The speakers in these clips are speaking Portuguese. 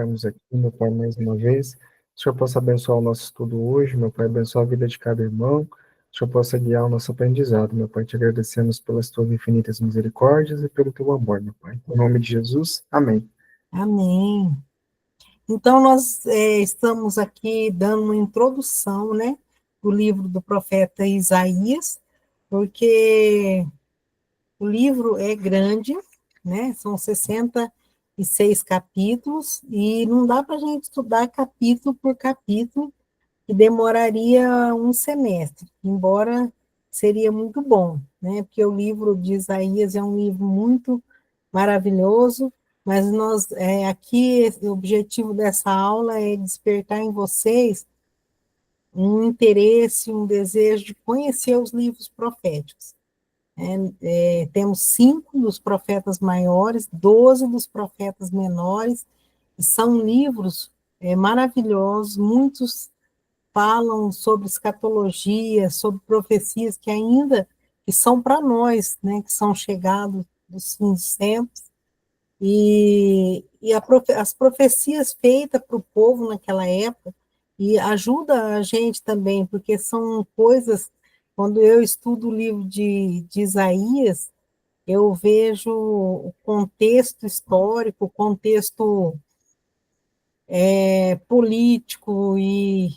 Estamos aqui, meu Pai, mais uma vez. O Senhor possa abençoar o nosso estudo hoje, meu Pai, abençoar a vida de cada irmão. O Senhor possa guiar o nosso aprendizado, meu Pai. Te agradecemos pelas tuas infinitas misericórdias e pelo teu amor, meu Pai. Em nome de Jesus, amém. Amém. Então, nós estamos aqui dando uma introdução, né, do livro do profeta Isaías, porque o livro é grande, né, são 66 capítulos, e não dá para a gente estudar capítulo por capítulo, que demoraria um semestre, embora seria muito bom, né, porque o livro de Isaías é um livro muito maravilhoso, mas nós aqui o objetivo dessa aula é despertar em vocês um interesse, um desejo de conhecer os livros proféticos. Temos 5 dos profetas maiores, 12 dos profetas menores, e são livros maravilhosos, muitos falam sobre escatologia, sobre profecias que são para nós, né, que são chegados dos fins dos tempos, as profecias feitas para o povo naquela época, e ajuda a gente também, porque são coisas, quando eu estudo o livro de Isaías, eu vejo o contexto histórico, o contexto político e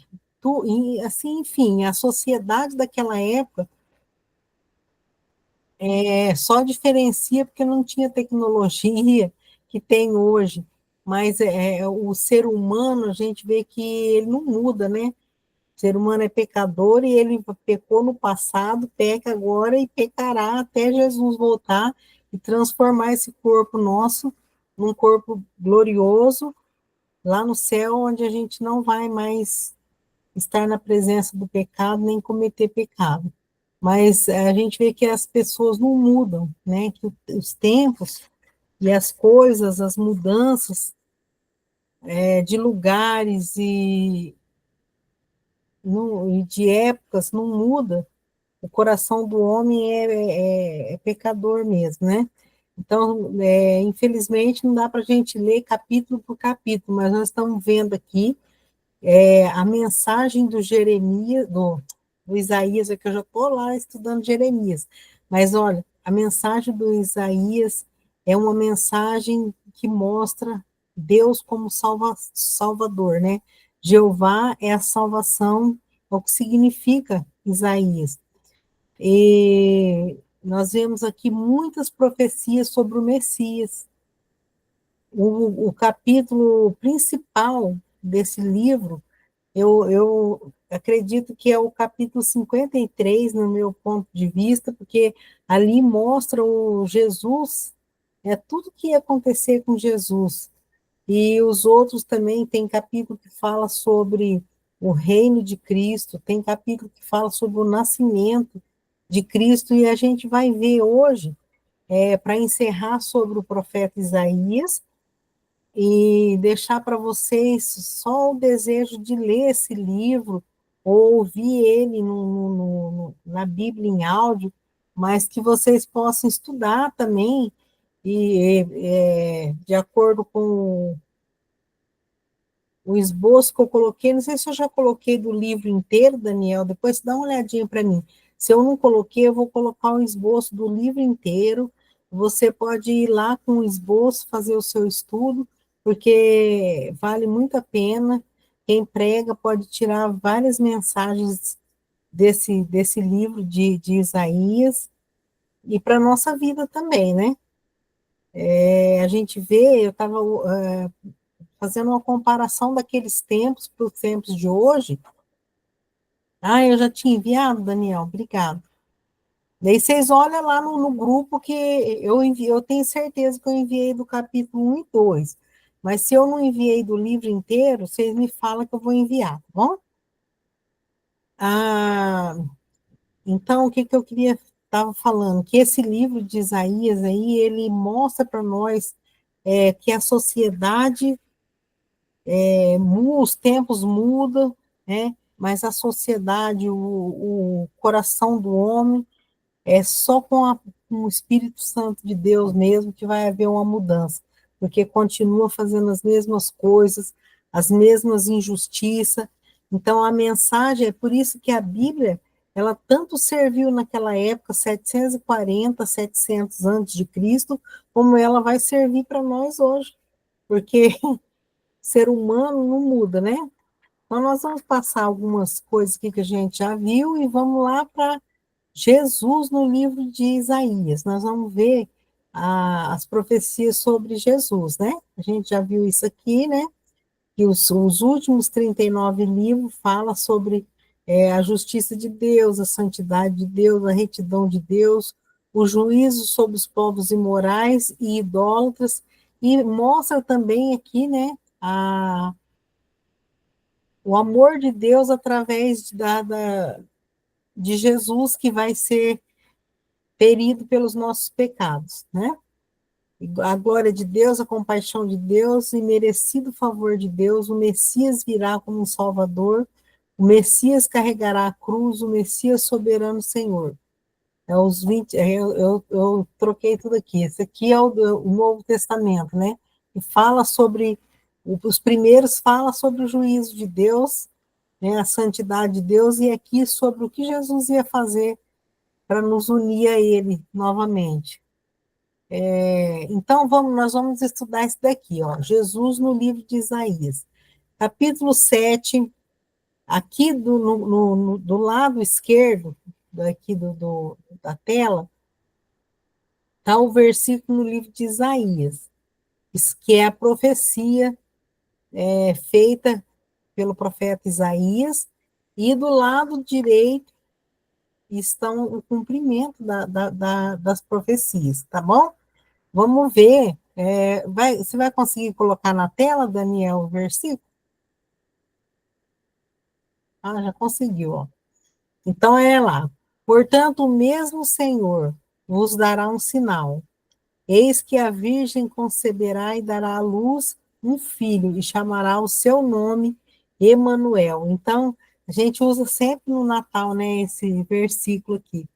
assim, enfim, a sociedade daquela época só diferencia porque não tinha tecnologia que tem hoje, mas o ser humano, a gente vê que ele não muda, né? O ser humano é pecador e ele pecou no passado, peca agora e pecará até Jesus voltar e transformar esse corpo nosso num corpo glorioso lá no céu, onde a gente não vai mais estar na presença do pecado nem cometer pecado. Mas a gente vê que as pessoas não mudam, né? Que os tempos e as coisas, as mudanças de lugares e de épocas não muda. O coração do homem é pecador mesmo, né? Então, infelizmente, não dá para a gente ler capítulo por capítulo, mas nós estamos vendo aqui a mensagem do Jeremias, do Isaías, é que eu já estou lá estudando Jeremias, mas olha, a mensagem do Isaías é uma mensagem que mostra Deus como Salvador, né? Jeová é a salvação, é o que significa Isaías. E nós vemos aqui muitas profecias sobre o Messias. O capítulo principal desse livro eu acredito que é o capítulo 53, no meu ponto de vista, porque ali mostra o Jesus, tudo que ia acontecer com Jesus. E os outros também tem capítulo que fala sobre o reino de Cristo, tem capítulo que fala sobre o nascimento de Cristo, e a gente vai ver hoje, para encerrar sobre o profeta Isaías, e deixar para vocês só o desejo de ler esse livro, ou ouvir ele na Bíblia em áudio, mas que vocês possam estudar também, de acordo com o esboço que eu coloquei, não sei se eu já coloquei do livro inteiro, Daniel, depois dá uma olhadinha para mim. Se eu não coloquei, eu vou colocar o esboço do livro inteiro. Você pode ir lá com o esboço, fazer o seu estudo, porque vale muito a pena. Quem prega pode tirar várias mensagens desse livro de Isaías, e para a nossa vida também, né? A gente vê, eu estava fazendo uma comparação daqueles tempos para os tempos de hoje. Ah, eu já tinha enviado, Daniel, obrigado. Daí vocês olham lá no grupo que eu tenho certeza que eu enviei do capítulo 1 e 2. Mas se eu não enviei do livro inteiro, vocês me falam que eu vou enviar, tá bom? Ah, então, o que eu queria estava falando? Que esse livro de Isaías aí, ele mostra para nós que a sociedade os tempos mudam, né? Mas a sociedade, o coração do homem, é só com o Espírito Santo de Deus mesmo que vai haver uma mudança. porque continua fazendo as mesmas coisas, as mesmas injustiças. Então, a mensagem, é por isso que a Bíblia, ela tanto serviu naquela época, 740, 700 antes de Cristo, como ela vai servir para nós hoje, porque ser humano não muda, né? Então, nós vamos passar algumas coisas aqui que a gente já viu e vamos lá para Jesus no livro de Isaías. Nós vamos ver as profecias sobre Jesus, né? A gente já viu isso aqui, né? Que os últimos 39 livros falam sobre a justiça de Deus, a santidade de Deus, a retidão de Deus, o juízo sobre os povos imorais e idólatras, e mostra também aqui, né, o amor de Deus através de Jesus, que vai ser ferido pelos nossos pecados, né? A glória de Deus, a compaixão de Deus e merecido favor de Deus, o Messias virá como um Salvador, o Messias carregará a cruz, o Messias soberano Senhor. É os 20, eu troquei tudo aqui. Esse aqui é o Novo Testamento, né? E fala sobre, os primeiros fala sobre o juízo de Deus, né, a santidade de Deus, e aqui sobre o que Jesus ia fazer para nos unir a Ele novamente. Então, nós vamos estudar isso daqui, ó, Jesus no livro de Isaías. Capítulo 7, aqui do lado esquerdo, daqui da tela, está o versículo no livro de Isaías, que é a profecia feita pelo profeta Isaías, e do lado direito estão o cumprimento das profecias, tá bom? Vamos ver. Você vai conseguir colocar na tela, Daniel, o versículo? Ah, já conseguiu, ó. Então é lá. Portanto, o mesmo Senhor vos dará um sinal. Eis que a Virgem conceberá e dará à luz um filho, e chamará o seu nome Emanuel. Então, a gente usa sempre no Natal, né, esse versículo aqui.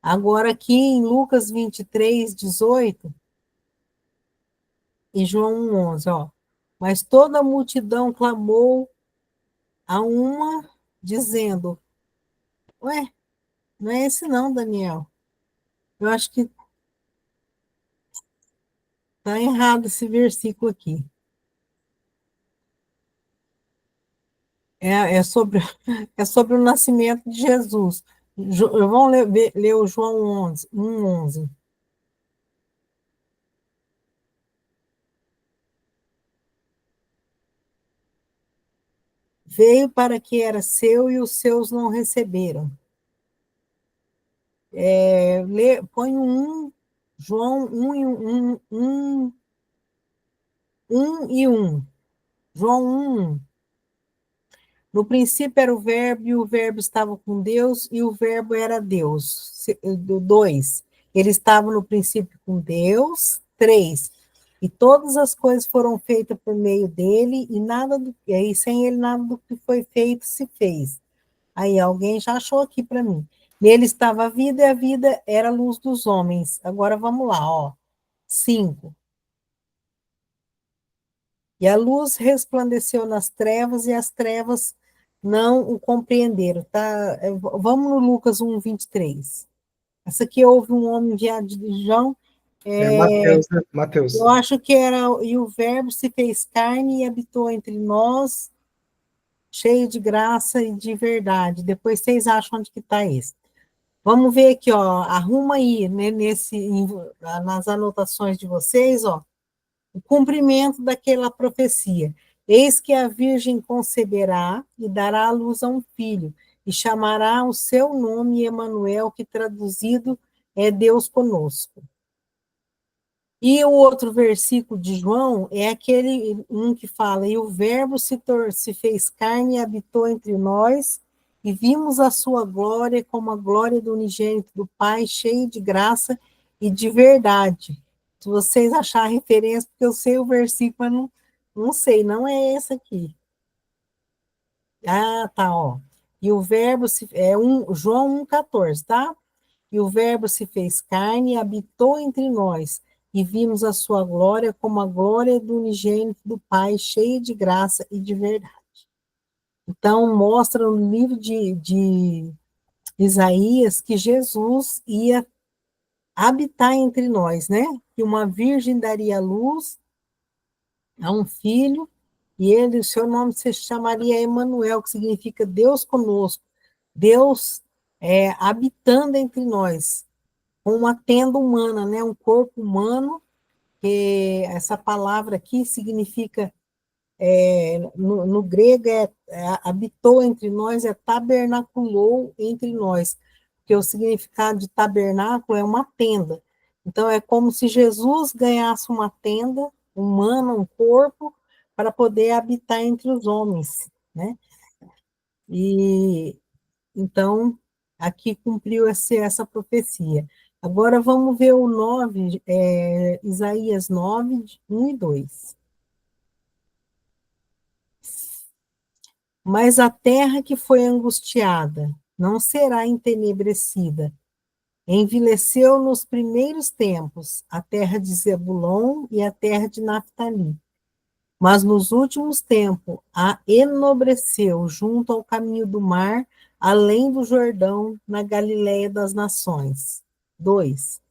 Agora, aqui em Lucas 23, 18, e João 11, ó. Mas toda a multidão clamou a uma, dizendo: Ué, não é esse não, Daniel. Eu acho que está errado esse versículo aqui. É sobre, é sobre o nascimento de Jesus. Vamos ler o João 11, 1:11. Veio para que era seu e os seus não receberam. Põe João 1 e 1, 1 e 1. João 1. No princípio era o verbo, e o verbo estava com Deus, e o verbo era Deus. 2. Ele estava no princípio com Deus. 3. E todas as coisas foram feitas por meio dele, e sem ele nada do que foi feito se fez. Aí alguém já achou aqui para mim. Nele estava a vida, e a vida era a luz dos homens. Agora vamos lá, ó. 5. E a luz resplandeceu nas trevas, e as trevas não o compreenderam. Tá? Vamos no Lucas 1, 23. Essa aqui houve um homem enviado de João. Mateus, né? Mateus. Eu acho que era, e o verbo se fez carne e habitou entre nós, cheio de graça e de verdade. Depois vocês acham onde que está isso. Vamos ver aqui, ó. Arruma aí, né, nas anotações de vocês, ó. O cumprimento daquela profecia. Eis que a Virgem conceberá e dará à luz a um filho, e chamará o seu nome Emanuel, que traduzido é Deus conosco. E o outro versículo de João é aquele um que fala: e o verbo se fez carne e habitou entre nós, e vimos a sua glória como a glória do unigênito do Pai, cheio de graça e de verdade. Se vocês acharem referência, porque eu sei o versículo, mas não sei, não é esse aqui. Ah, tá, ó. E o verbo João 1,14, tá? E o verbo se fez carne e habitou entre nós, e vimos a sua glória como a glória do unigênito do Pai, cheia de graça e de verdade. Então, mostra no livro de Isaías que Jesus ia habitar entre nós, né? Que uma virgem daria luz a um filho, e ele, o seu nome se chamaria Emanuel, que significa Deus conosco, Deus habitando entre nós, com uma tenda humana, né? Um corpo humano, que essa palavra aqui significa, no grego, habitou entre nós, tabernaculou entre nós, porque o significado de tabernáculo é uma tenda. Então, é como se Jesus ganhasse uma tenda humana, um corpo, para poder habitar entre os homens, né? E, então, aqui cumpriu essa profecia. Agora, vamos ver o 9, Isaías 9, 1 e 2. Mas a terra que foi angustiada não será entenebrecida. Envileceu nos primeiros tempos a terra de Zebulon e a terra de Naphtali. Mas nos últimos tempos a enobreceu junto ao caminho do mar, além do Jordão, na Galiléia das nações. 2.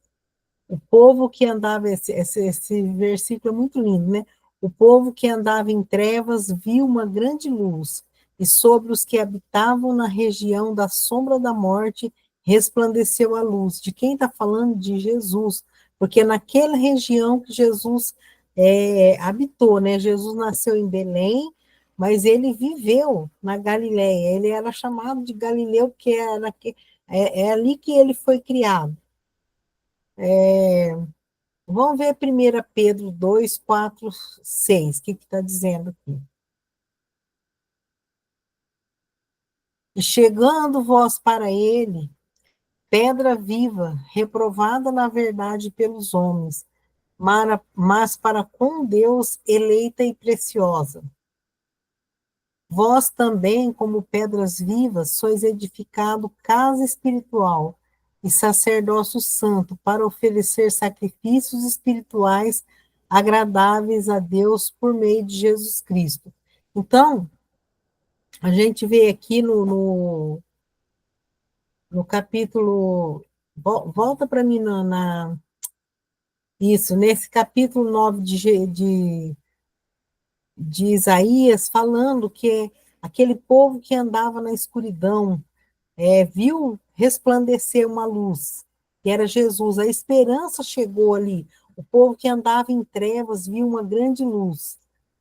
O povo que andava, esse versículo é muito lindo, né? O povo que andava em trevas viu uma grande luz, e sobre os que habitavam na região da sombra da morte resplandeceu a luz. De quem está falando? De Jesus, porque naquela região que Jesus habitou, né? Jesus nasceu em Belém, mas ele viveu na Galileia. Ele era chamado de Galileu, porque é ali que ele foi criado. Vamos ver 1 Pedro 2, 4, 6. O que está dizendo aqui? E chegando vós para ele, pedra viva, reprovada na verdade pelos homens, mas para com Deus eleita e preciosa. Vós também, como pedras vivas, sois edificado casa espiritual e sacerdócio santo para oferecer sacrifícios espirituais agradáveis a Deus por meio de Jesus Cristo. Então, a gente vê aqui no capítulo, volta para mim isso, nesse capítulo 9 de Isaías, falando que aquele povo que andava na escuridão, viu resplandecer uma luz, que era Jesus. A esperança chegou ali. O povo que andava em trevas viu uma grande luz.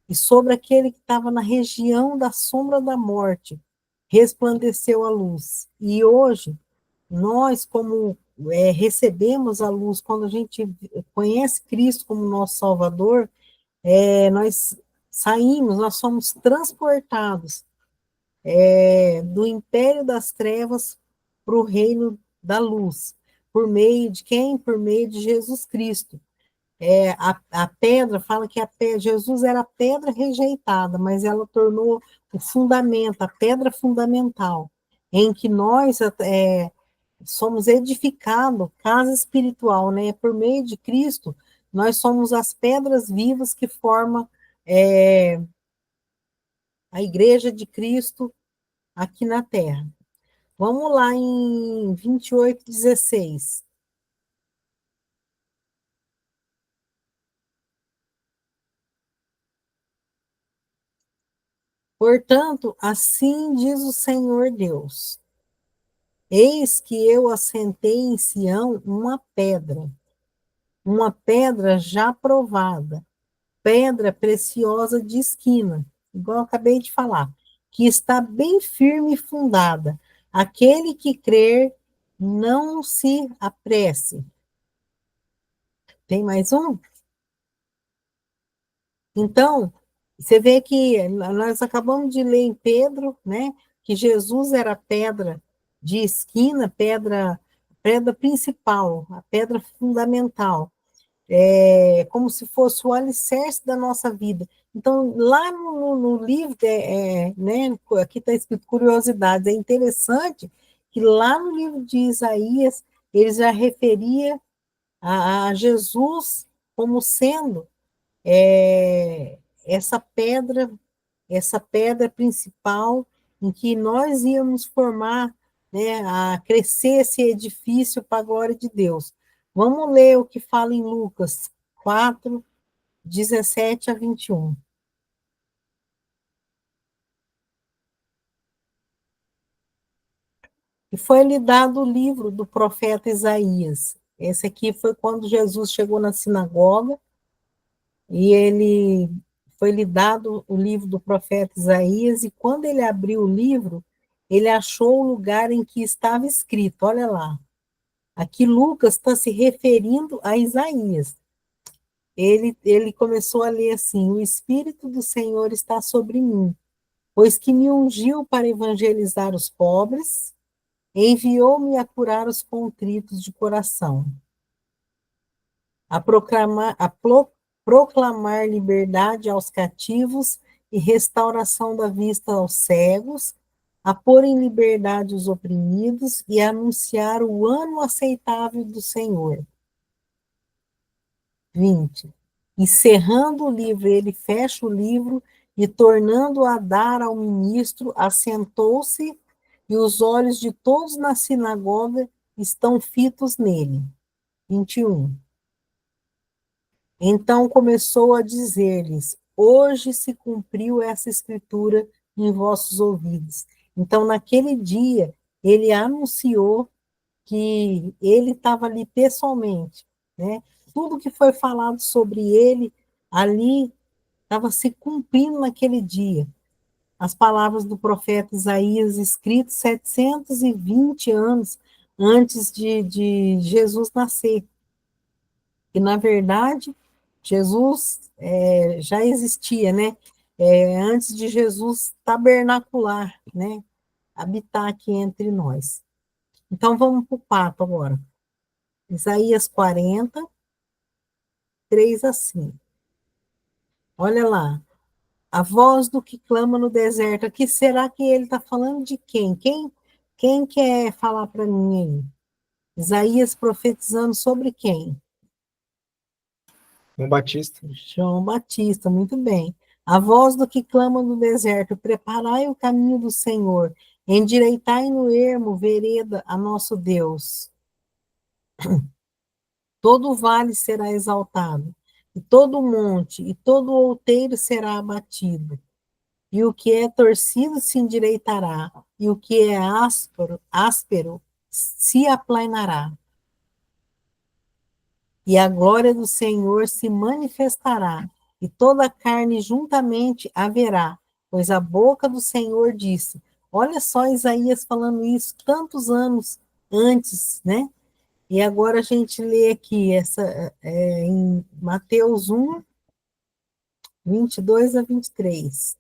E sobre aquele que estava na região da sombra da morte, resplandeceu a luz. E hoje, nós, como recebemos a luz, quando a gente conhece Cristo como nosso Salvador, nós saímos, nós somos transportados do império das trevas para o reino da luz. Por meio de quem? Por meio de Jesus Cristo. A pedra, fala que Jesus era a pedra rejeitada, mas ela tornou o fundamento, a pedra fundamental, em que nós somos edificados, casa espiritual, né? Por meio de Cristo, nós somos as pedras vivas que formam a igreja de Cristo aqui na terra. Vamos lá em 28:16. Portanto, assim diz o Senhor Deus: eis que eu assentei em Sião uma pedra já provada, pedra preciosa de esquina, igual eu acabei de falar, que está bem firme e fundada. Aquele que crer, não se apresse. Tem mais um? Então, você vê que nós acabamos de ler em Pedro, né, que Jesus era a pedra de esquina, pedra principal, a pedra fundamental, como se fosse o alicerce da nossa vida. Então, lá no livro, né, aqui está escrito curiosidades, é interessante que lá no livro de Isaías, ele já referia a Jesus como sendo essa pedra principal em que nós íamos formar, né, a crescer esse edifício para a glória de Deus. Vamos ler o que fala em Lucas 4, 17 a 21. E foi-lhe dado o livro do profeta Isaías. Esse aqui foi quando Jesus chegou na sinagoga e ele foi-lhe dado o livro do profeta Isaías, e quando ele abriu o livro, ele achou o lugar em que estava escrito, olha lá, aqui Lucas está se referindo a Isaías. Ele começou a ler assim: o Espírito do Senhor está sobre mim, pois que me ungiu para evangelizar os pobres, enviou-me a curar os contritos de coração, a proclamar liberdade aos cativos e restauração da vista aos cegos, a pôr em liberdade os oprimidos e a anunciar o ano aceitável do Senhor. 20. Encerrando o livro, ele fecha o livro e, tornando a dar ao ministro, assentou-se, e os olhos de todos na sinagoga estão fitos nele. 21. Então começou a dizer-lhes: hoje se cumpriu essa escritura em vossos ouvidos. Então, naquele dia, ele anunciou que ele estava ali pessoalmente, né? Tudo que foi falado sobre ele ali estava se cumprindo naquele dia. As palavras do profeta Isaías, escritas 720 anos antes de Jesus nascer. E, na verdade, Jesus já existia, né? Antes de Jesus tabernacular, né? Habitar aqui entre nós. Então, vamos para o papo agora. Isaías 40, 3 a 5. Olha lá. A voz do que clama no deserto. Aqui, será que ele está falando de quem? Quem quer falar para mim aí? Isaías profetizando sobre quem? João Batista. João Batista, muito bem. A voz do que clama no deserto, preparai o caminho do Senhor, endireitai no ermo vereda a nosso Deus. Todo vale será exaltado, e todo monte, e todo outeiro será abatido. E o que é torcido se endireitará, e o que é áspero se aplanará. E a glória do Senhor se manifestará, e toda a carne juntamente haverá, pois a boca do Senhor disse. Olha só Isaías falando isso tantos anos antes, né? E agora a gente lê aqui em Mateus 1, 22 a 23.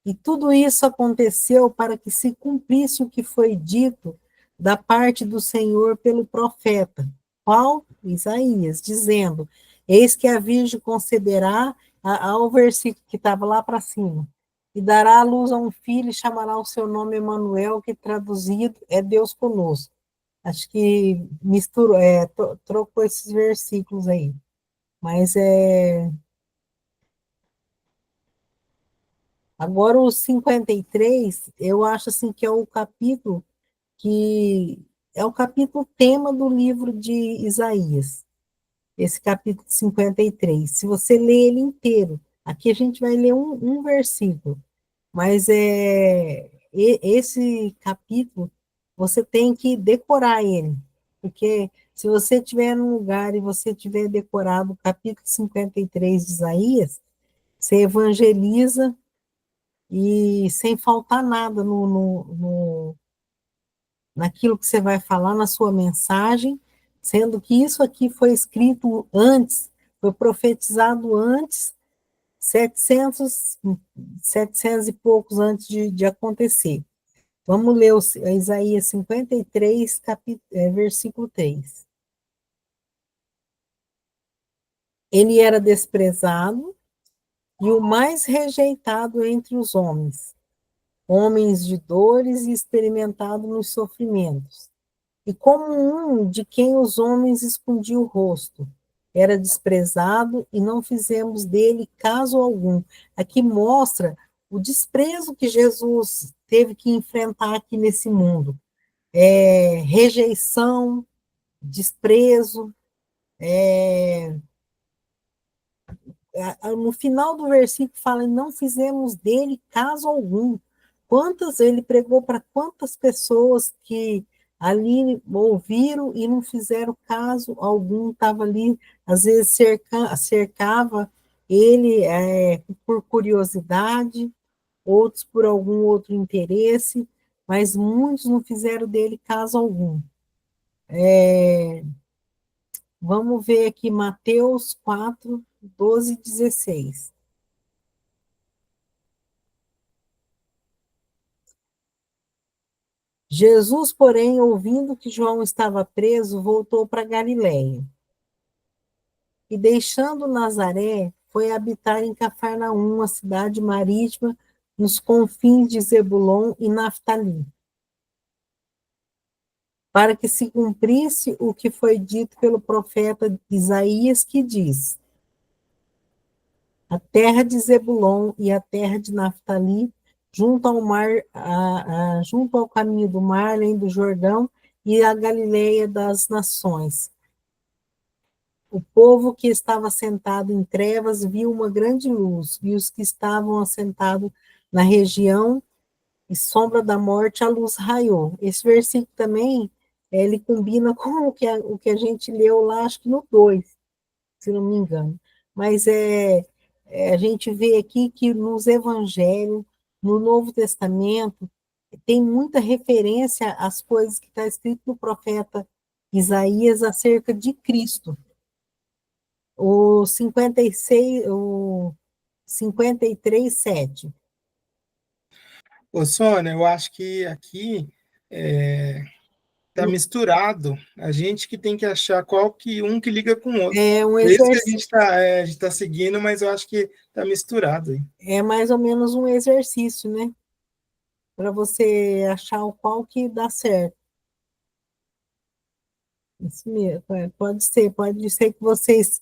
E tudo isso aconteceu para que se cumprisse o que foi dito da parte do Senhor pelo profeta, qual? Isaías, dizendo: eis que a virgem conceberá, ao versículo que estava lá para cima, e dará à luz a um filho e chamará o seu nome Emanuel, que traduzido é Deus conosco. Acho que misturou, trocou esses versículos aí. Mas agora o 53, eu acho assim que é o capítulo que é o capítulo tema do livro de Isaías, esse capítulo 53. Se você ler ele inteiro, aqui a gente vai ler um versículo, mas esse capítulo você tem que decorar ele, porque se você estiver num lugar e você tiver decorado o capítulo 53 de Isaías, você evangeliza e sem faltar nada naquilo que você vai falar na sua mensagem, sendo que isso aqui foi escrito antes, foi profetizado antes, 700, 700 e poucos antes de acontecer. Vamos ler Isaías 53, versículo 3. Ele era desprezado e o mais rejeitado entre os homens, homens de dores e experimentado nos sofrimentos. E como um de quem os homens escondiam o rosto, era desprezado e não fizemos dele caso algum. Aqui mostra o desprezo que Jesus teve que enfrentar aqui nesse mundo. Rejeição, desprezo. No final do versículo fala, não fizemos dele caso algum. Ele pregou para quantas pessoas que ali ouviram e não fizeram caso algum, estava ali, às vezes cercava ele por curiosidade, outros por algum outro interesse, mas muitos não fizeram dele caso algum. Vamos ver aqui Mateus 4, 12 e 16. Jesus, porém, ouvindo que João estava preso, voltou para Galiléia. E deixando Nazaré, foi habitar em Cafarnaum, uma cidade marítima, nos confins de Zebulon e Naftali, para que se cumprisse o que foi dito pelo profeta Isaías, que diz: a terra de Zebulon e a terra de Naftali, junto ao mar, junto ao caminho do mar, além do Jordão, e a Galileia das nações. O povo que estava sentado em trevas viu uma grande luz, e os que estavam assentados na região e sombra da morte, a luz raiou. Esse versículo também, ele combina com o que a gente leu lá, acho que no 2, se não me engano. Mas a gente vê aqui que nos evangelhos, no Novo Testamento, tem muita referência às coisas que está escrito no profeta Isaías acerca de Cristo. O 56, o 53, 7. Ô, Sônia, eu acho que aqui tá misturado. A gente que tem que achar qual que um que liga com o outro. É um Por isso que exercício, a gente tá seguindo, mas eu acho que tá misturado aí. é mais ou menos um exercício, né? Para você achar o qual que dá certo. Isso mesmo, pode ser que vocês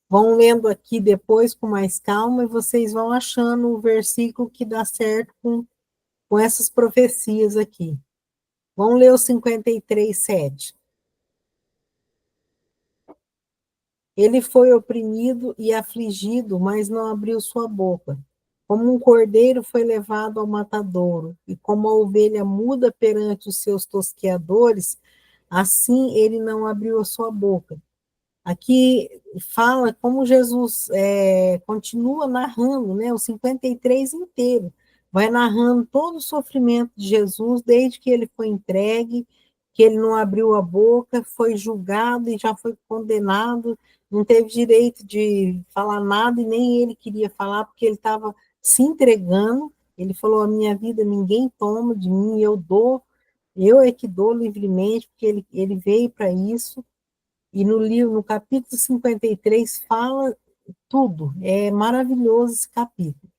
vão lendo aqui depois com mais calma e vocês vão achando o versículo que dá certo com essas profecias aqui. Vamos ler o 53, 7. Ele foi oprimido e afligido, mas não abriu sua boca. Como um cordeiro foi levado ao matadouro, e como a ovelha muda perante os seus tosqueadores, assim ele não abriu a sua boca. Aqui fala como Jesus continua narrando, né, o 53 inteiro, vai narrando todo o sofrimento de Jesus, desde que ele foi entregue, que ele não abriu a boca, foi julgado e já foi condenado, não teve direito de falar nada e nem ele queria falar, porque ele estava se entregando. Ele falou: a minha vida ninguém toma de mim, eu dou, eu é que dou livremente, porque ele veio para isso. E no livro, no capítulo 53, fala tudo. É maravilhoso esse capítulo.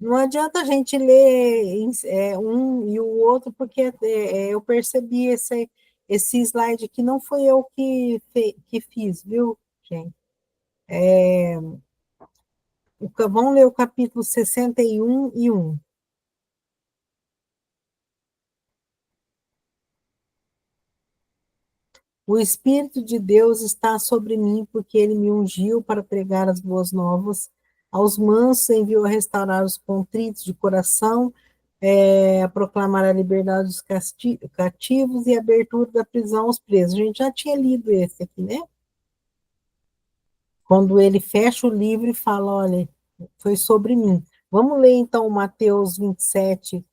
Não adianta a gente ler um e o outro, porque eu percebi esse slide aqui, não foi eu que fiz, viu, gente? Vamos ler o capítulo 61 e 1. O Espírito de Deus está sobre mim, porque ele me ungiu para pregar as boas novas. Aos mansos enviou a restaurar os contritos de coração, a proclamar a liberdade dos cativos e a abertura da prisão aos presos. A gente já tinha lido esse aqui, né? Quando ele fecha o livro e fala, olha, foi sobre mim. Vamos ler então Mateus 27,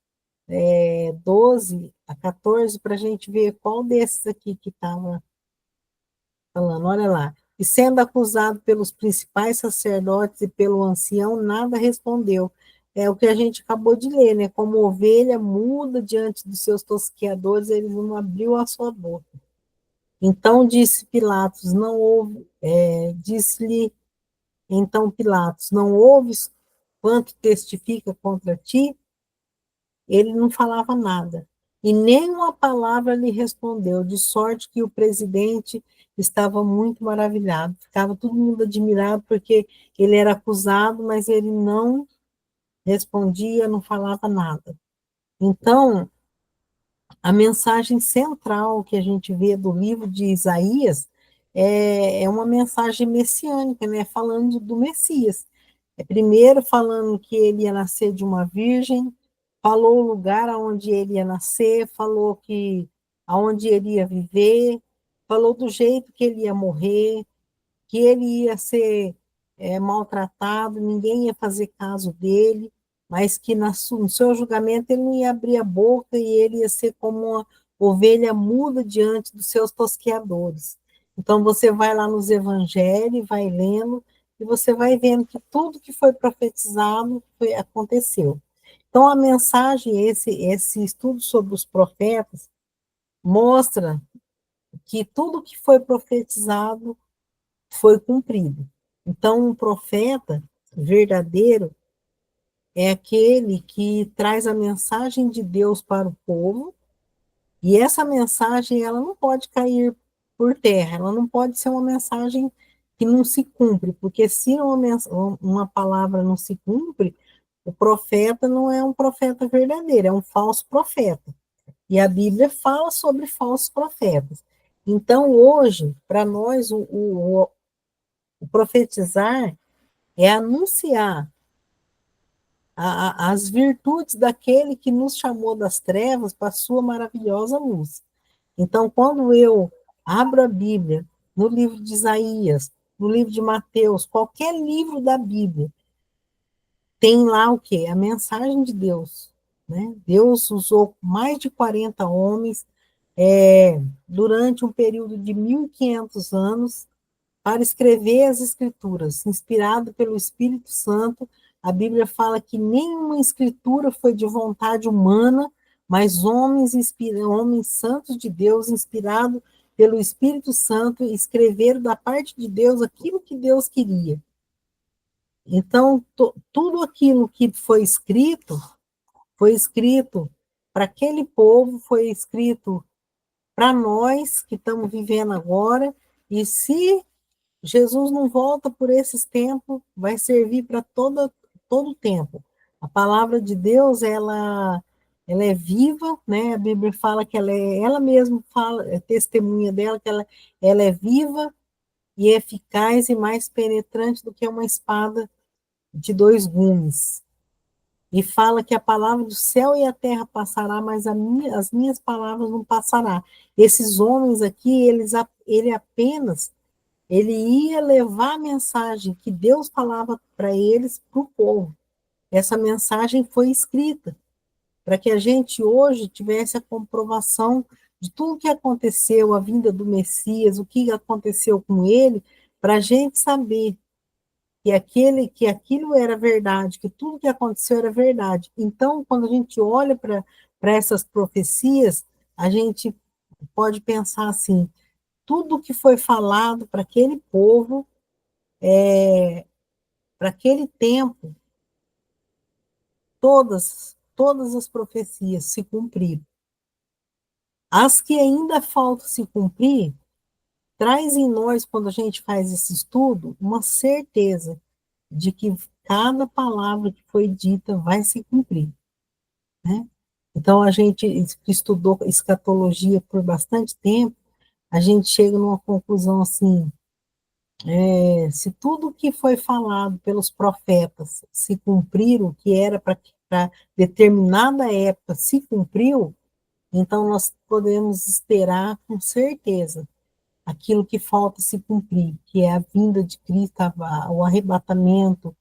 12 a 14, para a gente ver qual desses aqui que estava falando, olha lá. E sendo acusado pelos principais sacerdotes e pelo ancião, nada respondeu. É o que a gente acabou de ler, né? Como ovelha muda diante dos seus tosqueadores, ele não abriu a sua boca. Então disse Pilatos, não houve, disse-lhe então Pilatos, não ouves quanto testifica contra ti, ele não falava nada. E nem uma palavra lhe respondeu, de sorte que o presidente estava muito maravilhado. Ficava todo mundo admirado, porque ele era acusado, mas ele não respondia, não falava nada. Então, a mensagem central que a gente vê do livro de Isaías é uma mensagem messiânica, né? Falando do Messias. É primeiro falando que ele ia nascer de uma virgem, falou o lugar aonde ele ia nascer, falou que aonde ele ia viver, falou do jeito que ele ia morrer, que ele ia ser maltratado, ninguém ia fazer caso dele, mas que no seu julgamento ele não ia abrir a boca e ele ia ser como uma ovelha muda diante dos seus tosqueadores. Então você vai lá nos evangelhos, vai lendo, e você vai vendo que tudo que foi profetizado aconteceu. Então a mensagem, esse estudo sobre os profetas, mostra que tudo que foi profetizado foi cumprido. Então, um profeta verdadeiro é aquele que traz a mensagem de Deus para o povo, e essa mensagem ela não pode cair por terra, ela não pode ser uma mensagem que não se cumpre, porque se uma palavra não se cumpre, o profeta não é um profeta verdadeiro, é um falso profeta. E a Bíblia fala sobre falsos profetas. Então, hoje, para nós, o profetizar é anunciar as virtudes daquele que nos chamou das trevas para a sua maravilhosa luz. Então, quando eu abro a Bíblia, no livro de Isaías, no livro de Mateus, qualquer livro da Bíblia, tem lá o quê? A mensagem de Deus. Né? Deus usou mais de 40 homens durante um período de 1.500 anos para escrever as Escrituras, inspirado pelo Espírito Santo. A Bíblia fala que nenhuma escritura foi de vontade humana, mas homens santos de Deus, inspirados pelo Espírito Santo, escreveram da parte de Deus aquilo que Deus queria. Então, tudo aquilo que foi escrito para aquele povo, foi escrito para nós que estamos vivendo agora, e se Jesus não volta por esses tempos, vai servir para todo o tempo. A palavra de Deus, ela é viva, né? A Bíblia fala que ela mesma fala, é testemunha dela, que ela é viva e eficaz e mais penetrante do que uma espada de dois gumes. E fala que a palavra do céu e a terra passará, mas as minhas palavras não passará. Esses homens aqui, ele ia levar a mensagem que Deus falava para eles, para o povo. Essa mensagem foi escrita, para que a gente hoje tivesse a comprovação de tudo que aconteceu, a vinda do Messias, o que aconteceu com ele, para a gente saber que aquilo era verdade, que tudo que aconteceu era verdade. Então, quando a gente olha para essas profecias, a gente pode pensar assim, tudo que foi falado para aquele povo, para aquele tempo, todas as profecias se cumpriram. As que ainda faltam se cumprir, traz em nós, quando a gente faz esse estudo, uma certeza de que cada palavra que foi dita vai se cumprir. Né? Então, a gente que estudou escatologia por bastante tempo, a gente chega numa conclusão assim, se tudo que foi falado pelos profetas se cumprir, o que era para determinada época se cumpriu, então nós podemos esperar com certeza aquilo que falta se cumprir, que é a vinda de Cristo, o arrebatamento,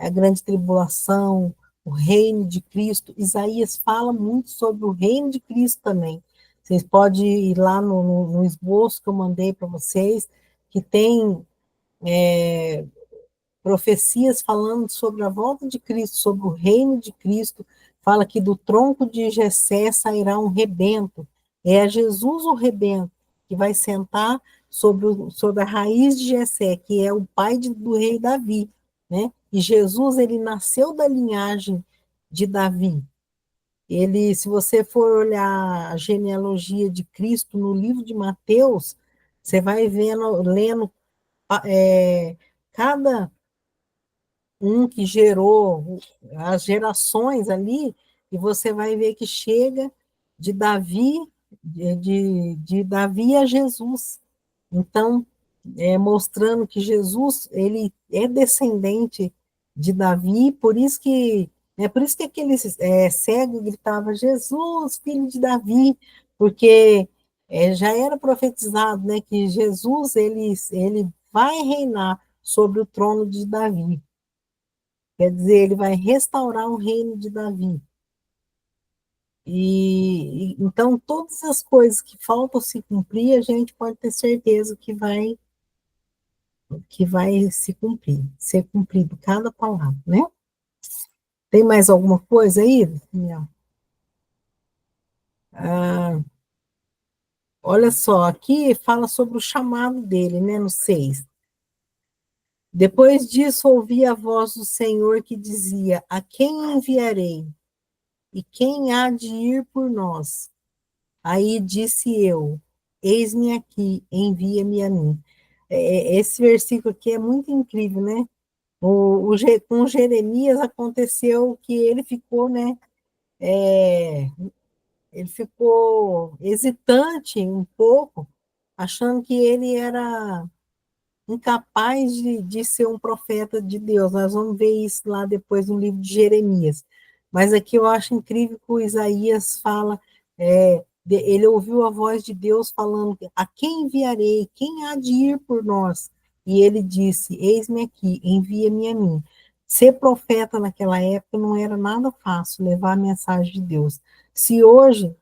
a grande tribulação, o reino de Cristo. Isaías fala muito sobre o reino de Cristo também. Vocês podem ir lá no esboço que eu mandei para vocês, que tem profecias falando sobre a volta de Cristo, sobre o reino de Cristo. Fala que do tronco de Jessé sairá um rebento. É Jesus o rebento, que vai sentar sobre a raiz de Jessé, que é o pai do rei Davi, né? E Jesus, ele nasceu da linhagem de Davi. Ele, se você for olhar a genealogia de Cristo no livro de Mateus, você vai vendo, lendo cada um que gerou as gerações ali, e você vai ver que chega de Davi, de Davi a Jesus. Então, mostrando que Jesus ele é descendente de Davi, por isso que aquele cego gritava Jesus, filho de Davi, porque já era profetizado, né, que Jesus ele vai reinar sobre o trono de Davi. Quer dizer, ele vai restaurar o reino de Davi. Então todas as coisas que faltam se cumprir, a gente pode ter certeza que vai se cumprir, ser cumprido cada palavra, né? Tem mais alguma coisa aí, Daniel? Ah, olha só, aqui fala sobre o chamado dele, né, no 6. Depois disso, ouvi a voz do Senhor que dizia: A quem enviarei? E quem há de ir por nós? Aí disse eu: Eis-me aqui, envia-me a mim. Esse versículo aqui é muito incrível, né? Com Jeremias aconteceu que ele ficou, né? Ele ficou hesitante um pouco, achando que ele era incapaz de ser um profeta de Deus. Nós vamos ver isso lá depois no livro de Jeremias. Mas aqui eu acho incrível que o Isaías fala, ele ouviu a voz de Deus falando: A quem enviarei? Quem há de ir por nós? E ele disse: Eis-me aqui, envia-me a mim. Ser profeta naquela época não era nada fácil, levar a mensagem de Deus. Se hoje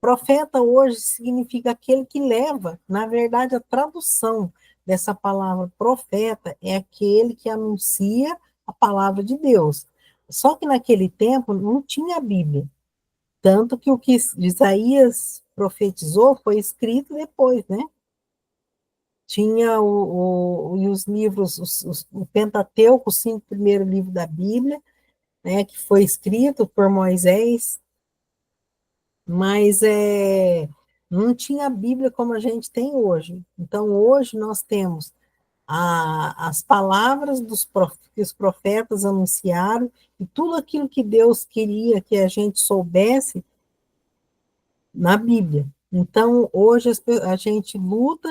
profeta hoje significa aquele que leva, na verdade, a tradução dessa palavra profeta é aquele que anuncia a palavra de Deus. Só que naquele tempo não tinha Bíblia, tanto que o que Isaías profetizou foi escrito depois, né? Tinha e os livros, o Pentateuco, os 5 primeiros livros da Bíblia, né, que foi escrito por Moisés, mas não tinha a Bíblia como a gente tem hoje. Então, hoje nós temos as palavras que os profetas anunciaram e tudo aquilo que Deus queria que a gente soubesse na Bíblia. Então, hoje a gente luta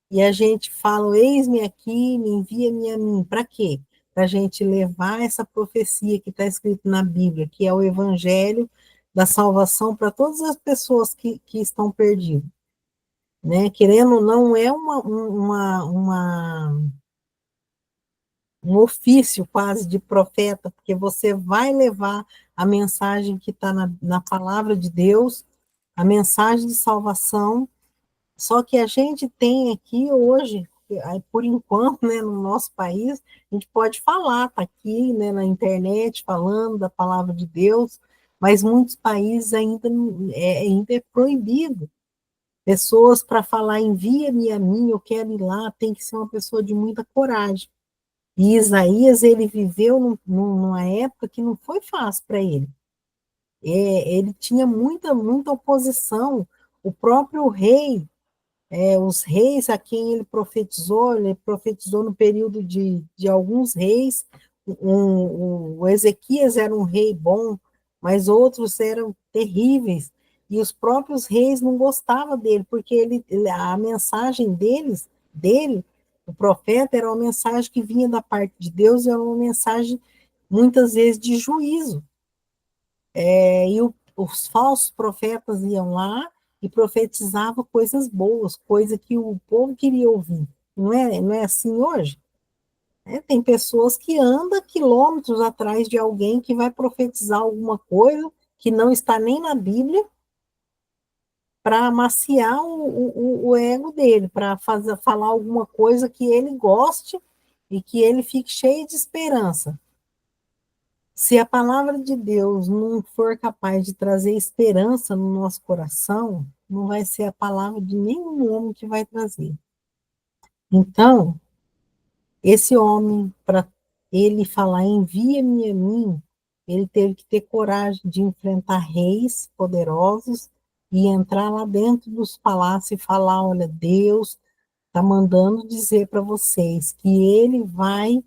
e a gente fala: Eis-me aqui, me envia-me a mim. Para quê? Para a gente levar essa profecia que está escrita na Bíblia, que é o Evangelho da salvação para todas as pessoas que estão perdidas. Né? Querendo ou não, é um ofício quase de profeta, porque você vai levar a mensagem que está na palavra de Deus, a mensagem de salvação. Só que a gente tem aqui hoje, por enquanto, né, no nosso país, a gente pode falar, está aqui, né, na internet, falando da palavra de Deus, mas muitos países ainda é proibido. Pessoas para falar: envia-me a mim, eu quero ir lá, tem que ser uma pessoa de muita coragem. E Isaías, ele viveu numa época que não foi fácil para ele. Ele tinha muita oposição. O próprio rei, os reis a quem ele profetizou no período de alguns reis. O Ezequias era um rei bom, mas outros eram terríveis. E os próprios reis não gostavam dele, porque a mensagem dele, o profeta, era uma mensagem que vinha da parte de Deus, e era uma mensagem, muitas vezes, de juízo. Os falsos profetas iam lá e profetizavam coisas boas, coisa que o povo queria ouvir. Não é assim hoje? Tem pessoas que andam quilômetros atrás de alguém que vai profetizar alguma coisa que não está nem na Bíblia, para amaciar o ego dele, para falar alguma coisa que ele goste e que ele fique cheio de esperança. Se a palavra de Deus não for capaz de trazer esperança no nosso coração, não vai ser a palavra de nenhum homem que vai trazer. Então, Esse homem, para ele falar, envia-me a mim, ele teve que ter coragem de enfrentar reis poderosos e entrar lá dentro dos palácios e falar: olha, Deus está mandando dizer para vocês que ele vai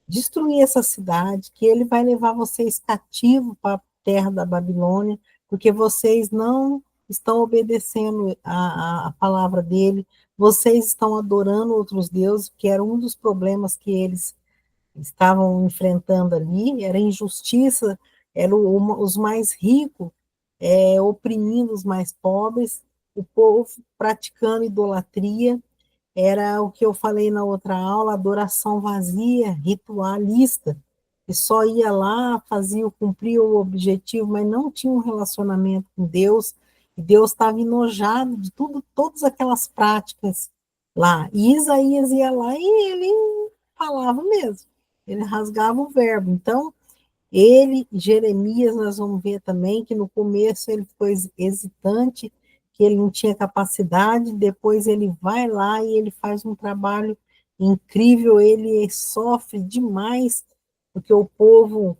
destruir essa cidade, que ele vai levar vocês cativos para a terra da Babilônia, porque vocês não estão obedecendo a palavra dele, vocês estão adorando outros deuses, que era um dos problemas que eles estavam enfrentando ali, era injustiça, eram os mais ricos oprimindo os mais pobres, o povo praticando idolatria, era o que eu falei na outra aula, adoração vazia, ritualista, que só ia lá, fazia, cumpria o objetivo, mas não tinha um relacionamento com Deus, e Deus estava enojado de tudo, todas aquelas práticas lá. E Isaías ia lá e ele falava mesmo, ele rasgava o verbo. Então, ele, Jeremias, nós vamos ver também que no começo ele foi hesitante, que ele não tinha capacidade, depois ele vai lá e ele faz um trabalho incrível, ele sofre demais, porque o povo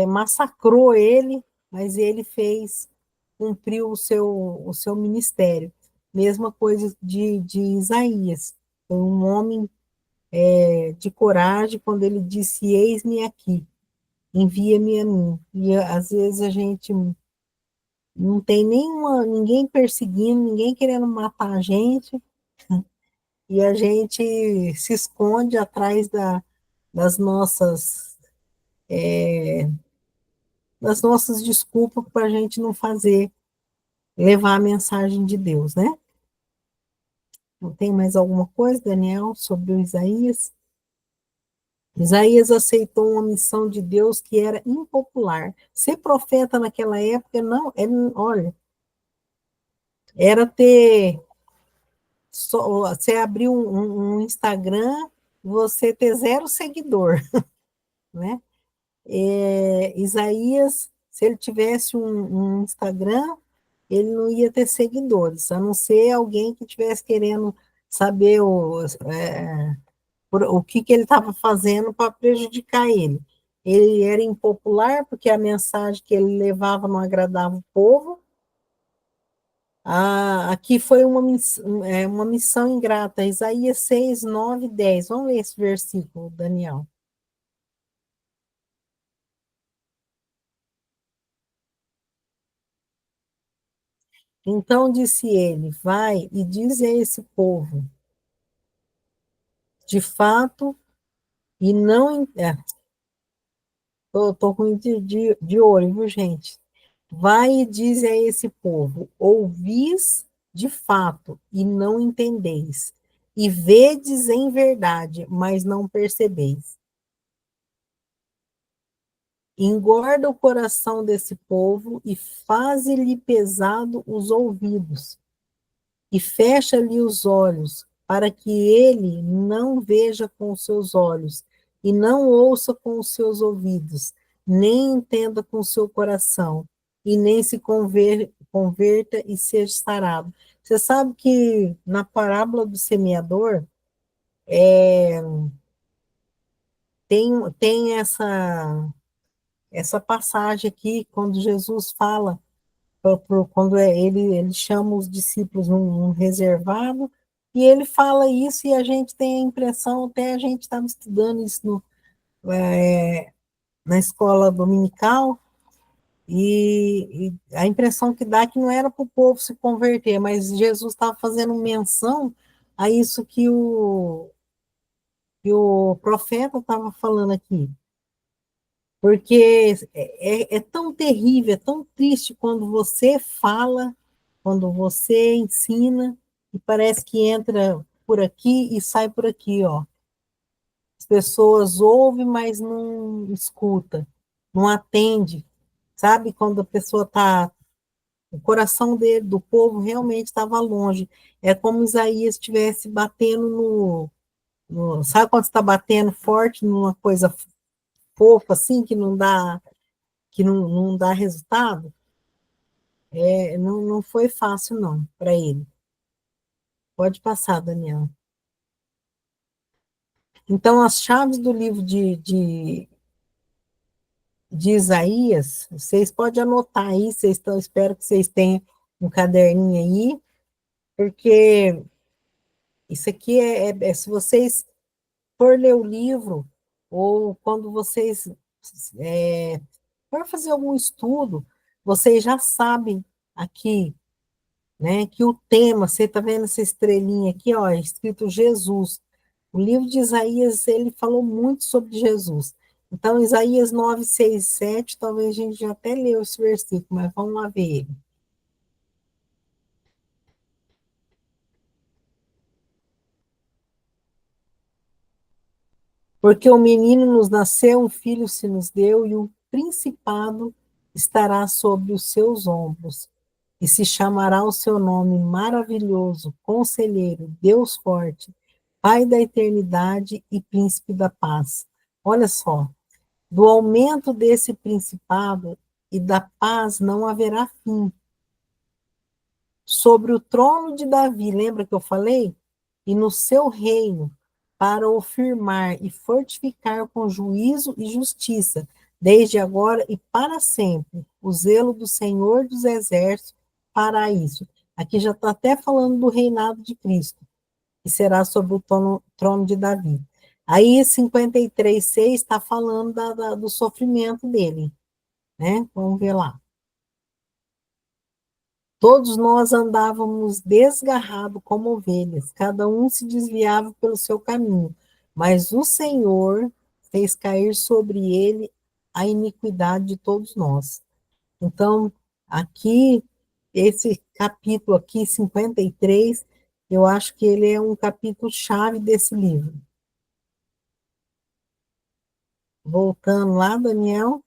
massacrou ele, mas ele fez, cumpriu o seu ministério. Mesma coisa de Isaías, foi um homem de coragem quando ele disse: Eis-me aqui, envia-me a mim. E às vezes a gente não tem ninguém perseguindo, ninguém querendo matar a gente, e a gente se esconde atrás das nossas das nossas desculpas para a gente não fazer, levar a mensagem de Deus, né? Não tem mais alguma coisa, Daniel, sobre o Isaías? Isaías aceitou uma missão de Deus que era impopular. Ser profeta naquela época, não, olha, era ter você abrir um Instagram, você ter 0 seguidor, né? Isaías, se ele tivesse um Instagram, ele não ia ter seguidores, a não ser alguém que estivesse querendo saber o que ele estava fazendo para prejudicar ele. Ele era impopular porque a mensagem que ele levava não agradava o povo. Aqui foi uma missão ingrata, Isaías 6, 9, 10. Vamos ler esse versículo, Daniel. Então disse ele: vai e diz a esse povo, de fato, e não. Tô ruim de olho, viu, gente? Vai e diz a esse povo: ouvis de fato e não entendeis, e vedes em verdade, mas não percebeis. Engorda o coração desse povo e faze-lhe pesado os ouvidos, e fecha-lhe os olhos, para que ele não veja com os seus olhos, e não ouça com os seus ouvidos, nem entenda com o seu coração, e nem se converta e seja sarado. Você sabe que na parábola do semeador tem essa passagem aqui, quando Jesus fala quando ele chama os discípulos num reservado, e ele fala isso, e a gente tem a impressão, até a gente estava estudando isso na escola dominical, e a impressão que dá é que não era para o povo se converter, mas Jesus estava fazendo menção a isso que o profeta estava falando aqui. Porque é tão terrível, é tão triste quando você fala, quando você ensina, e parece que entra por aqui e sai por aqui, ó. As pessoas ouvem, mas não escuta, não atende. Sabe quando a pessoa está, o coração dele, do povo, realmente estava longe. É como Isaías estivesse batendo sabe quando você está batendo forte numa coisa fofa, assim, que não dá resultado? Não foi fácil, não, para ele. Pode passar, Daniel. Então, as chaves do livro de Isaías, vocês podem anotar aí, espero que vocês tenham um caderninho aí, porque isso aqui se vocês for ler o livro, ou quando vocês for fazer algum estudo, vocês já sabem aqui, né, que o tema, você está vendo essa estrelinha aqui, ó, escrito Jesus. O livro de Isaías, ele falou muito sobre Jesus. Então, Isaías 9, 6, 7, talvez a gente já até leu esse versículo, mas vamos lá ver ele. Porque o menino nos nasceu, um filho se nos deu, e o principado estará sobre os seus ombros. E se chamará o seu nome maravilhoso, conselheiro, Deus forte, Pai da eternidade e príncipe da paz. Olha só, do aumento desse principado e da paz não haverá fim. Sobre o trono de Davi, lembra que eu falei? E no seu reino, para o firmar e fortificar com juízo e justiça, desde agora e para sempre. O zelo do Senhor dos Exércitos fará isso. Aqui já está até falando do reinado de Cristo, que será sobre o trono de Davi. Aí, 53:6 está falando do sofrimento dele, né? Vamos ver lá. Todos nós andávamos desgarrados como ovelhas, cada um se desviava pelo seu caminho, mas o Senhor fez cair sobre ele a iniquidade de todos nós. Então, aqui, esse capítulo aqui, 53, eu acho que ele é um capítulo chave desse livro. Voltando lá, Daniel,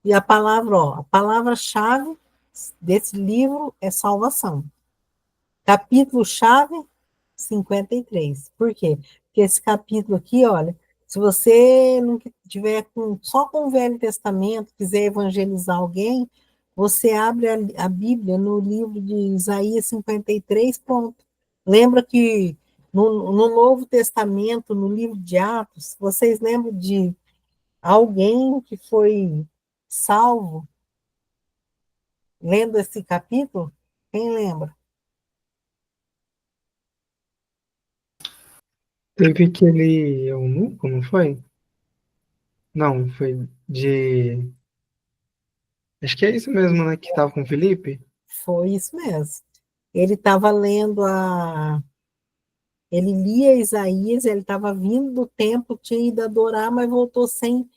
e a palavra, ó, a palavra-chave desse livro é salvação. Capítulo-chave, 53. Por quê? Porque esse capítulo aqui, olha, se você não tiver só com o Velho Testamento, quiser evangelizar alguém, você abre a Bíblia no livro de Isaías 53, pronto. Lembra que no Novo Testamento, no livro de Atos, vocês lembram de alguém que foi salvo lendo esse capítulo? Quem lembra? Teve aquele eunuco, não foi? Não, foi de. Acho que é isso mesmo, né? Que tava com o Felipe? Foi isso mesmo. Ele estava ele lia Isaías, ele estava vindo do templo, tinha ido adorar, mas voltou sem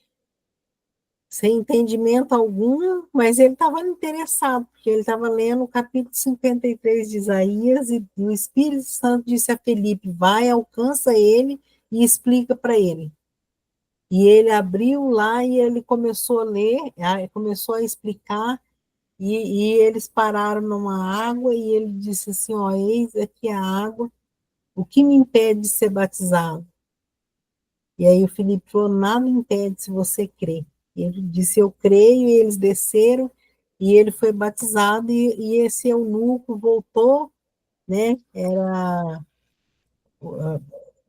entendimento algum, mas ele estava interessado, porque ele estava lendo o capítulo 53 de Isaías, e o Espírito Santo disse a Felipe, vai, alcança ele e explica para ele. E ele abriu lá e ele começou a ler, começou a explicar, e eles pararam numa água e ele disse assim, ó, eis aqui a água, o que me impede de ser batizado? E aí o Filipe falou, nada impede se você crê. E ele disse, eu creio, e eles desceram, e ele foi batizado, e esse eunuco voltou, né, era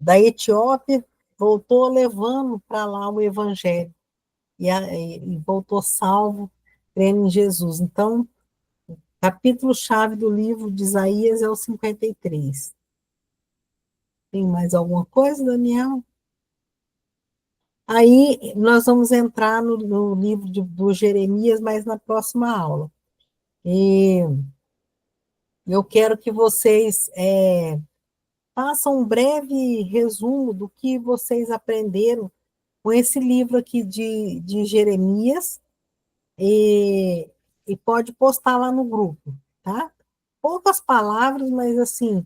da Etiópia, voltou levando para lá o evangelho, e voltou salvo, crendo em Jesus. Então, capítulo-chave do livro de Isaías é o 53. Tem mais alguma coisa, Daniel? Aí nós vamos entrar no livro do Jeremias, mas na próxima aula. E eu quero que vocês façam um breve resumo do que vocês aprenderam com esse livro aqui de Jeremias, e pode postar lá no grupo, tá? Poucas palavras, mas assim,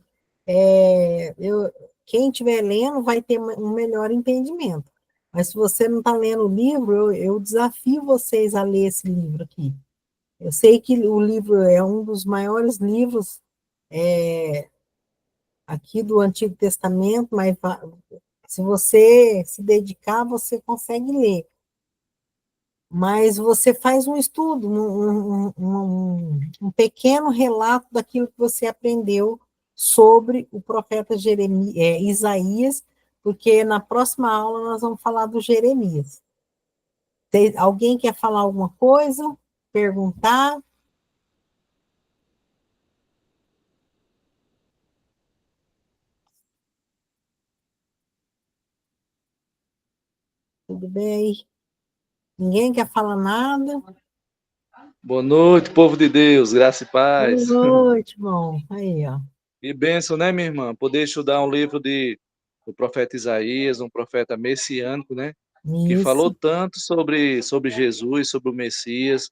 quem estiver lendo vai ter um melhor entendimento. Mas se você não está lendo o livro, eu desafio vocês a ler esse livro aqui. Eu sei que o livro é um dos maiores livros aqui do Antigo Testamento, mas se você se dedicar, você consegue ler. Mas você faz um estudo, um pequeno relato daquilo que você aprendeu sobre o profeta Isaías, porque na próxima aula nós vamos falar do Jeremias. Alguém quer falar alguma coisa? Perguntar? Tudo bem? Ninguém quer falar nada? Boa noite, povo de Deus, graça e Boa paz. noite, bom. Aí, ó. E bênção, né, minha irmã? Poder estudar um livro do profeta Isaías, um profeta messiânico, né? Que falou Isso. tanto sobre Jesus, sobre o Messias.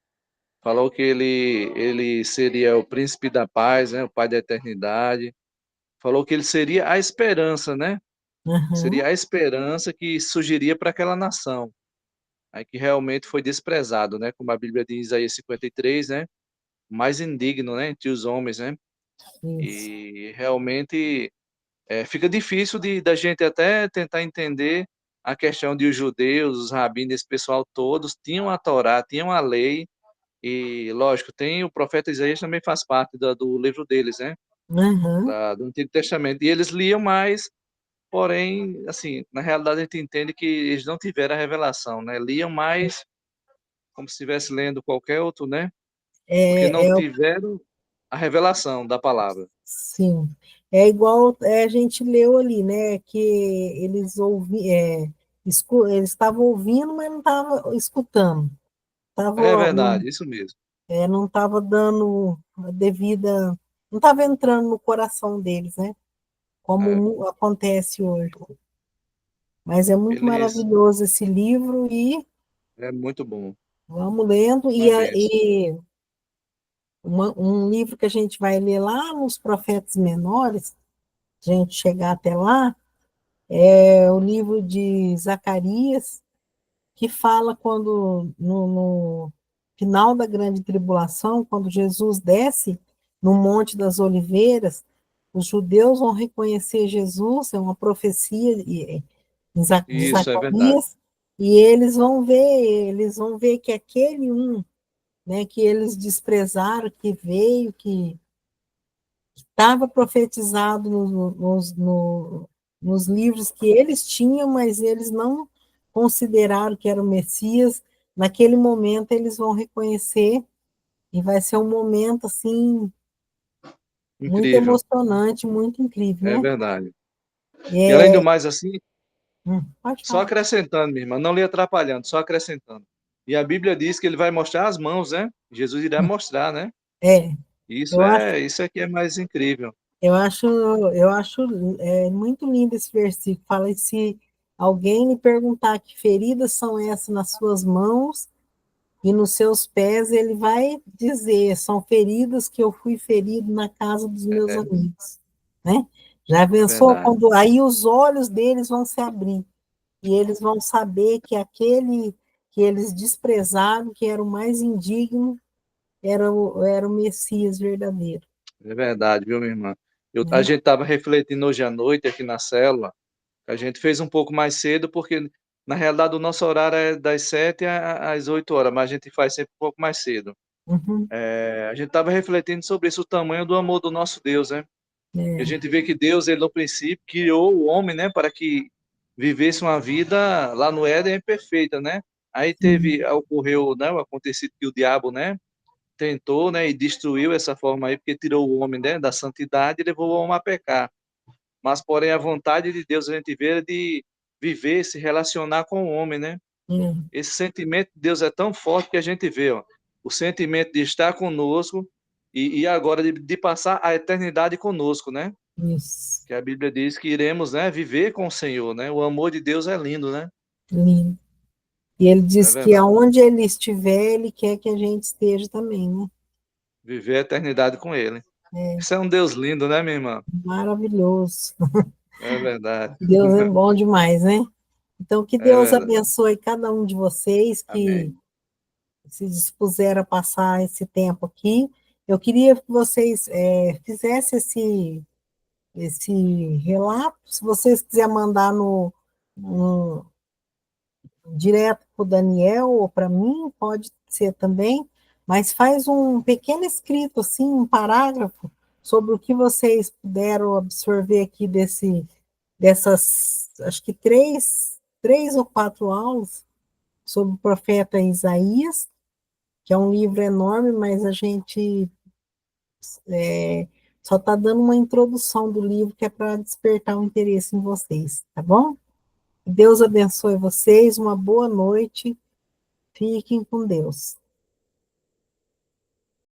Falou que ele seria o príncipe da paz, né? O pai da eternidade. Falou que ele seria a esperança, né? Uhum. Seria a esperança que surgiria para aquela nação. Aí que realmente foi desprezado, né? Como a Bíblia diz em Isaías 53, né? Mais indigno, né? Entre os homens, né? Isso. E realmente fica difícil da gente até tentar entender a questão de os judeus, os rabinos, esse pessoal todos tinham a Torá, tinham a lei, e lógico, tem o profeta Isaías também faz parte do livro deles, né? Uhum. Do Antigo Testamento. E eles liam mais, porém, assim, na realidade a gente entende que eles não tiveram a revelação, né? Liam mais como se estivesse lendo qualquer outro, né? Porque não É, tiveram a revelação da palavra. sim. É igual a gente leu ali, né? Que eles eles estavam ouvindo, mas não estavam escutando. É Tava, não, verdade, isso mesmo. não estava dando a devida, não estava entrando no coração deles, né? Como É, acontece hoje. Mas é muito eles maravilhoso esse livro e é muito bom, vamos lendo. uma benção. E um livro que a gente vai ler lá nos Profetas Menores, a gente chegar até lá, é o livro de Zacarias, que fala quando, no final da grande tribulação, quando Jesus desce no Monte das Oliveiras, os judeus vão reconhecer Jesus, é uma profecia de Isso é verdade, Zacarias, e eles vão ver que aquele né, que eles desprezaram, que veio, que estava profetizado nos livros que eles tinham, mas eles não consideraram que era o Messias. Naquele momento, eles vão reconhecer, e vai ser um momento assim muito incrível, emocionante, muito incrível, é né? verdade. E além do É, mais, assim, pode só falar. acrescentando, minha irmã, não lhe atrapalhando, só acrescentando. E a Bíblia diz que ele vai mostrar as mãos, né? Jesus irá mostrar, né? É, Isso eu acho, é, isso é que é mais incrível. eu acho, eu acho muito lindo esse versículo. Fala: se alguém lhe perguntar que feridas são essas nas suas mãos e nos seus pés, ele vai dizer: são feridas que eu fui ferido na casa dos meus É amigos, né? Já pensou verdade, quando aí os olhos deles vão se abrir e eles vão saber que aquele que eles desprezaram, que era o mais indigno, era o Messias verdadeiro, é verdade, viu, minha irmã? A né? gente estava refletindo hoje à noite aqui na célula. A gente fez um pouco mais cedo, porque na realidade o nosso horário é das 7 às 8 horas, mas a gente faz sempre um pouco mais cedo. Uhum, A gente estava refletindo sobre isso, o tamanho do amor do nosso Deus, né? E a é, gente vê que Deus, ele no princípio criou o homem, né, para que vivesse uma vida lá no Éden perfeita, né? Aí sim, ocorreu, né, o acontecido que o diabo, né, tentou, né, e destruiu essa forma aí, porque tirou o homem, né, da santidade e levou o homem a pecar. Mas, porém, a vontade de Deus a gente vê é de viver, se relacionar com o homem, né? é, Esse sentimento de Deus é tão forte que a gente vê, ó, o sentimento de estar conosco e agora de passar a eternidade conosco, né? isso, Que a Bíblia diz que iremos, né, viver com o Senhor, né? O amor de Deus é lindo, né? lindo. E ele É diz que verdade. aonde ele estiver, ele quer que a gente esteja também, né? Viver a eternidade com Ele. É Isso é um Deus lindo, né, minha irmã? maravilhoso. É verdade. Deus é bom demais, né? Então, que É Deus verdade. abençoe cada um de vocês que Amém. se dispuseram a passar esse tempo aqui. Eu queria que vocês fizessem esse relato. Se vocês quiserem mandar direto para o Daniel ou para mim, pode ser também, mas faz um pequeno escrito, assim, um parágrafo, sobre o que vocês puderam absorver aqui dessas, acho que três ou quatro aulas sobre o profeta Isaías, que é um livro enorme, mas a gente só está dando uma introdução do livro, que é para despertar o interesse em vocês, tá bom? Deus abençoe vocês, uma boa noite, fiquem com Deus.